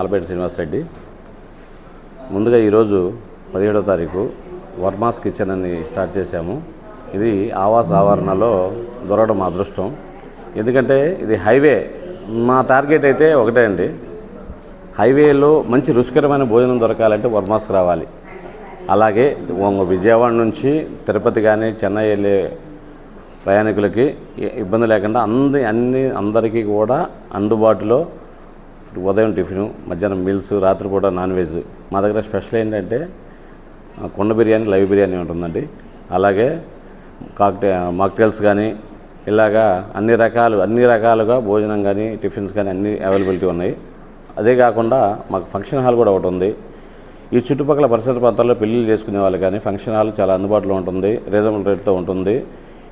ఆలపేట శ్రీనివాసరెడ్డి. ముందుగా ఈరోజు 17వ తారీఖు వర్మాస్ కిచెన్ అని స్టార్ట్ చేశాము. ఇది ఆవాస్ ఆవరణలో దొరకడం మా అదృష్టం. ఎందుకంటే ఇది హైవే. మా టార్గెట్ అయితే ఒకటే అండి, హైవేలో మంచి రుచికరమైన భోజనం దొరకాలంటే వర్మాస్కి రావాలి. అలాగే విజయవాడ నుంచి తిరుపతి కానీ చెన్నై వెళ్ళే ప్రయాణికులకి ఇబ్బంది లేకుండా అందరికీ కూడా అందుబాటులో ఉదయం టిఫిను, మధ్యాహ్నం మీల్స్, రాత్రిపూట నాన్ వెజ్. మా దగ్గర స్పెషల్ ఏంటంటే కుండ బిర్యానీ, లైవ్ బిర్యానీ ఉంటుందండి. అలాగే మాక్టైల్స్ కానీ ఇలాగా అన్ని రకాలుగా భోజనం కానీ టిఫిన్స్ కానీ అన్ని అవైలబిలిటీ ఉన్నాయి. అదే కాకుండా మాకు ఫంక్షన్ హాల్ కూడా ఒకటి ఉంది. ఈ చుట్టుపక్కల పరిసర ప్రాంతాల్లో పెళ్ళిళ్ళు చేసుకునే వాళ్ళు కానీ ఫంక్షన్ హాల్ చాలా అందుబాటులో ఉంటుంది, రీజనబుల్ రేట్తో ఉంటుంది.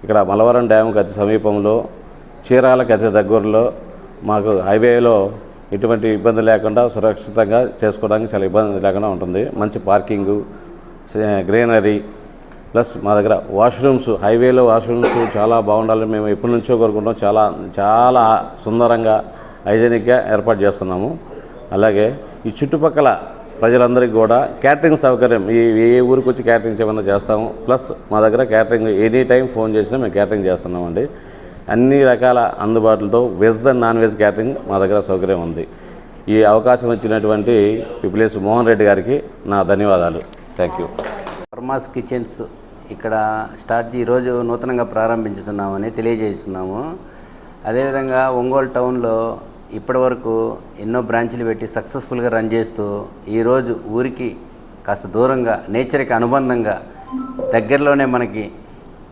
ఇక్కడ మలవరం డ్యామ్కి అతి సమీపంలో, చీరాలకి అతి దగ్గరలో, మాకు హైవేలో ఎటువంటి ఇబ్బంది లేకుండా సురక్షితంగా చేసుకోవడానికి చాలా ఇబ్బంది లేకుండా ఉంటుంది. మంచి పార్కింగు, గ్రీనరీ, ప్లస్ మా దగ్గర వాష్రూమ్స్, హైవేలో వాష్రూమ్స్ చాలా బాగుండాలని మేము ఎప్పటి నుంచో కోరుకుంటాం. చాలా సుందరంగా హైజీనిక్గా ఏర్పాటు చేస్తున్నాము. అలాగే ఈ చుట్టుపక్కల ప్రజలందరికీ కూడా క్యాటరింగ్ సౌకర్యం, ఏ ఊరికి వచ్చి క్యాటరింగ్ ఏమన్నా చేస్తాము. ప్లస్ మా దగ్గర క్యాటరింగ్ ఎనీ టైం ఫోన్ చేసినా మేము క్యాటరింగ్ చేస్తున్నామండి. అన్ని రకాల అందుబాటులతో veg and non veg catering మా దగ్గర సౌకర్యం ఉంది. ఈ అవకాశం ఇచ్చినటువంటి పిపిలేసు మోహన్ రెడ్డి గారికి నా ధన్యవాదాలు. Thank you. వర్మాస్ కిచెన్స్ ఇక్కడ ఈరోజు నూతనంగా ప్రారంభించుతున్నామని తెలియజేస్తున్నాము. అదేవిధంగా ఒంగోలు టౌన్లో ఇప్పటివరకు ఎన్నో బ్రాంచ్లు పెట్టి సక్సెస్ఫుల్గా రన్ చేస్తూ ఈరోజు ఊరికి కాస్త దూరంగా నేచర్కి అనుబంధంగా దగ్గరలోనే మనకి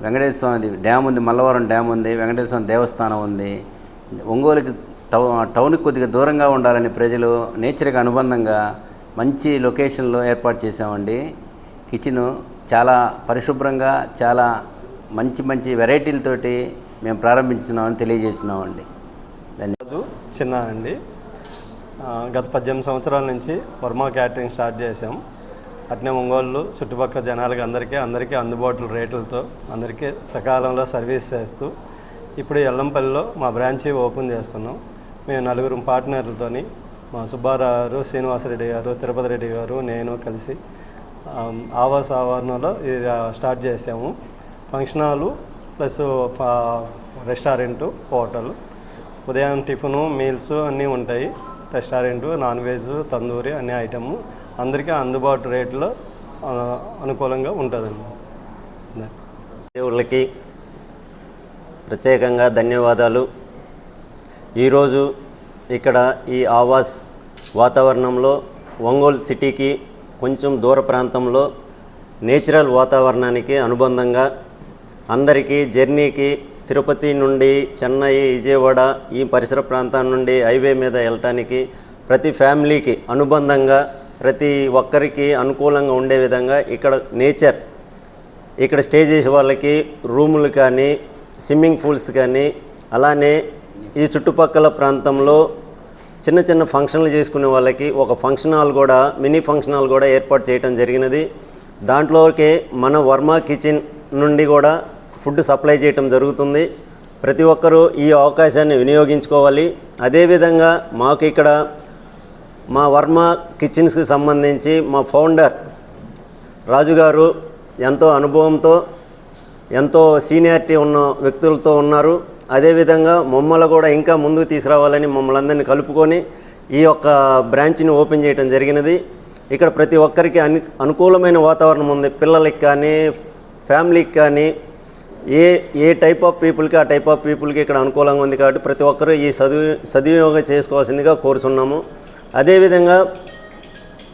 వెంకటేశ్వర స్వామి డ్యామ్ ఉంది, మల్లవరం డ్యామ్ ఉంది, వెంకటేశ్వర స్వామి దేవస్థానం ఉంది. ఒంగోలుకి టౌన్కి కొద్దిగా దూరంగా ఉండాలని ప్రజలు నేచర్కి అనుబంధంగా మంచి లొకేషన్లో ఏర్పాటు చేసామండి. కిచెను చాలా పరిశుభ్రంగా చాలా మంచి వెరైటీలతోటి మేము ప్రారంభించున్నామని తెలియజేస్తున్నామండి. ధన్యవాదాలు. చిన్న అండి, గత 18 సంవత్సరాల నుంచి వర్మా క్యాటరింగ్ స్టార్ట్ చేసాం. అట్నే ఒంగోలు చుట్టుపక్కల జనాలకి అందరికీ అందుబాటులో రేట్లతో అందరికీ సకాలంలో సర్వీస్ చేస్తూ ఇప్పుడు ఎల్లంపల్లిలో మా బ్రాంచ్ ఓపెన్ చేస్తున్నాం. మేము 4 పార్ట్నర్లతోని, మా సుబ్బారావు గారు, శ్రీనివాసరెడ్డి గారు, తిరుపతి రెడ్డి గారు, నేను కలిసి ఆవాస్ ఆవరణలో ఇది స్టార్ట్ చేసాము. Function hall plus restaurant, hotel, ఉదయం టిఫిను, మీల్స్ అన్నీ ఉంటాయి. రెస్టారెంటు, నాన్ వెజ్, తందూరి అన్ని ఐటము అందరికీ అందుబాటు రేట్లో అనుకూలంగా ఉంటుందండి. దేవుళ్ళకి ప్రత్యేకంగా ధన్యవాదాలు. ఈరోజు ఇక్కడ ఈ ఆవాస్ వాతావరణంలో ఒంగోలు సిటీకి కొంచెం దూర ప్రాంతంలో నేచురల్ వాతావరణానికి అనుబంధంగా అందరికీ జర్నీకి తిరుపతి నుండి చెన్నై, విజయవాడ ఈ పరిసర ప్రాంతాల నుండి హైవే మీద వెళ్ళటానికి ప్రతి ఫ్యామిలీకి అనుబంధంగా ప్రతి ఒక్కరికి అనుకూలంగా ఉండే విధంగా ఇక్కడ నేచర్, ఇక్కడ స్టే చేసే వాళ్ళకి రూములు కానీ, స్విమ్మింగ్ పూల్స్ కానీ, అలానే ఈ చుట్టుపక్కల ప్రాంతంలో చిన్న ఫంక్షన్లు చేసుకునే వాళ్ళకి ఒక ఫంక్షన్ హాల్ కూడా, మినీ ఫంక్షన్ హాల్ కూడా ఏర్పాటు చేయడం జరిగినది. దాంట్లోకి మన వర్మా కిచెన్ నుండి కూడా ఫుడ్ సప్లై చేయటం జరుగుతుంది. ప్రతి ఒక్కరూ ఈ అవకాశాన్ని వినియోగించుకోవాలి. అదేవిధంగా మాకు ఇక్కడ మా వర్మా కిచెన్స్కి సంబంధించి మా ఫౌండర్ రాజుగారు ఎంతో అనుభవంతో, ఎంతో సీనియారిటీ ఉన్న వ్యక్తులతో ఉన్నారు. అదేవిధంగా మమ్మల్ని కూడా ఇంకా ముందుకు తీసుకురావాలని మమ్మల్ని అందరినీ కలుపుకొని ఈ యొక్క బ్రాంచ్ని ఓపెన్ చేయడం జరిగినది. ఇక్కడ ప్రతి ఒక్కరికి అనుకూలమైన వాతావరణం ఉంది. పిల్లలకి కానీ, ఫ్యామిలీకి కానీ, ఏ టైప్ ఆఫ్ పీపుల్కి ఆ టైప్ ఆఫ్ పీపుల్కి ఇక్కడ అనుకూలంగా ఉంది. కాబట్టి ప్రతి ఒక్కరూ ఈ సద్వినియోగం చేసుకోవాల్సిందిగా కోరుచున్నాము. అదేవిధంగా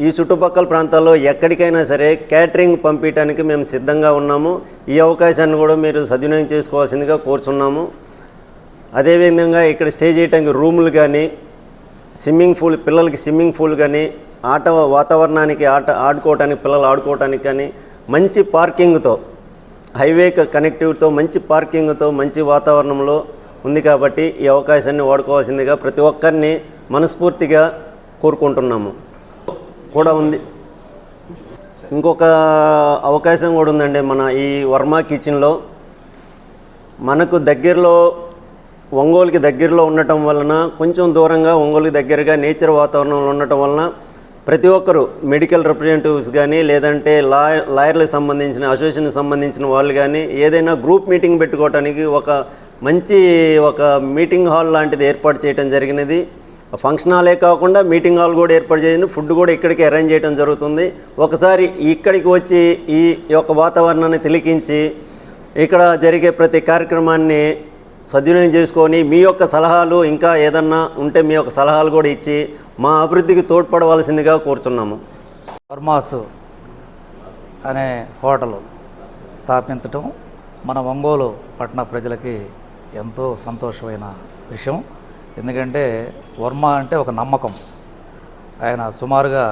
ఈ చుట్టుపక్కల ప్రాంతాల్లో ఎక్కడికైనా సరే క్యాటరింగ్ పంపించడానికి మేము సిద్ధంగా ఉన్నాము. ఈ అవకాశాన్ని కూడా మీరు సద్వినియోగం చేసుకోవాల్సిందిగా కోరుచున్నాము. అదేవిధంగా ఇక్కడ స్టే చేయడానికి రూములు కానీ, స్విమ్మింగ్ పూల్, పిల్లలకి స్విమ్మింగ్ పూల్ కానీ, వాతావరణానికి ఆడుకోవటానికి, పిల్లలు ఆడుకోవటానికి కానీ మంచి పార్కింగ్తో, హైవే కనెక్టివిటీతో, మంచి పార్కింగ్తో, మంచి వాతావరణంలో ఉంది. కాబట్టి ఈ అవకాశాన్ని వాడుకోవాల్సిందిగా ప్రతి ఒక్కరిని మనస్ఫూర్తిగా కోరుకుంటున్నాము. కూడా ఉంది ఇంకొక అవకాశం కూడా ఉందండి. మన ఈ వర్మా కిచెన్లో మనకు దగ్గరలో ఒంగోలుకి దగ్గరలో ఉండటం వలన, కొంచెం దూరంగా ఒంగోలుకి దగ్గరగా నేచర్ వాతావరణంలో ఉండటం వలన ప్రతి ఒక్కరు మెడికల్ రిప్రజెంటేటివ్స్ కానీ, లేదంటే లాయర్లకు సంబంధించిన అసోసియేషన్కి సంబంధించిన వాళ్ళు కానీ ఏదైనా గ్రూప్ మీటింగ్ పెట్టుకోవడానికి ఒక మంచి మీటింగ్ హాల్ లాంటిది ఏర్పాటు చేయడం జరిగినది. ఫంక్షన్ హాలే కాకుండా మీటింగ్ హాల్ కూడా ఏర్పాటు చేయండి, ఫుడ్ కూడా ఇక్కడికి అరేంజ్ చేయడం జరుగుతుంది. ఒకసారి ఇక్కడికి వచ్చి ఈ యొక్క వాతావరణాన్ని తిలకించి ఇక్కడ జరిగే ప్రతి కార్యక్రమాన్ని సద్వినియోగం చేసుకొని మీ యొక్క సలహాలు ఇంకా ఏదన్నా ఉంటే మీ యొక్క సలహాలు కూడా ఇచ్చి మా అభివృద్ధికి తోడ్పడవలసిందిగా కోరుచున్నాము. వర్మాసు అనే హోటల్ స్థాపించటం మన ఒంగోలు పట్టణ ప్రజలకి ఎంతో సంతోషమైన విషయం. ఎందుకంటే వర్మ అంటే ఒక నమ్మకం. ఆయన సుమారుగా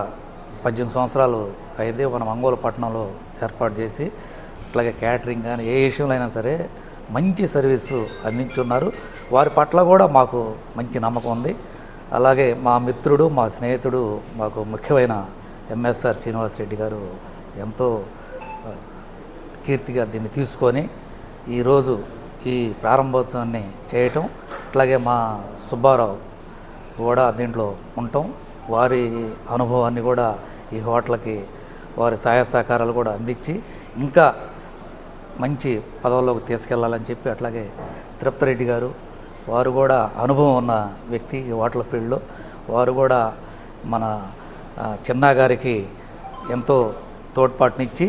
18 సంవత్సరాలు అయింది మన ఒంగోలు పట్టణంలో ఏర్పాటు చేసి, అట్లాగే క్యాటరింగ్ కానీ ఏ విషయంలో అయినా సరే మంచి సర్వీసు అందించున్నారు. వారి పట్ల కూడా మాకు మంచి నమ్మకం ఉంది. అలాగే మా మిత్రుడు, మా స్నేహితుడు, మాకు ముఖ్యమైన ఎంఎస్ఆర్ శ్రీనివాసరెడ్డి గారు ఎంతో కీర్తిగా దీన్ని తీసుకొని ఈరోజు ఈ ప్రారంభోత్సవాన్ని చేయటం, అట్లాగే మా సుబ్బారావు కూడా దీంట్లో ఉండటం, వారి అనుభవాన్ని కూడా ఈ హోటల్కి వారి సహాయ సహకారాలు కూడా అందించి ఇంకా మంచి పదవుల్లోకి తీసుకెళ్లాలని చెప్పి, అట్లాగే తిరుపతి రెడ్డి గారు వారు కూడా అనుభవం ఉన్న వ్యక్తి ఈ హోటల్ ఫీల్డ్లో, వారు కూడా మన చిన్నా గారికి ఎంతో తోడ్పాటునిచ్చి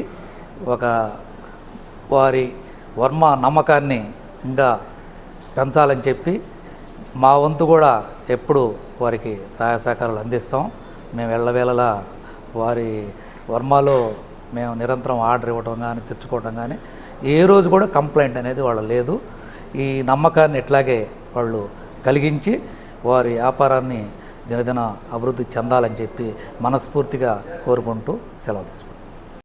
వారి వర్మ నమ్మకాన్ని ఇంకా పెంచాలని చెప్పి మా వంతు కూడా ఎప్పుడు వారికి సహాయ సహకారాలు అందిస్తాం. మేము ఎల్లవేళలా వారి వర్మలో మేము నిరంతరం ఆర్డర్ ఇవ్వడం కానీ తెచ్చుకోవడం కానీ ఏ రోజు కూడా కంప్లైంట్ అనేది వాళ్ళ లేదు. ఈ నమ్మకాన్ని ఇట్లాగే వాళ్ళు కలిగించి వారి వ్యాపారాన్ని దినదిన అభివృద్ధి చెందాలని చెప్పి మనస్ఫూర్తిగా కోరుకుంటూ సెలవు తీసుకుంటాం.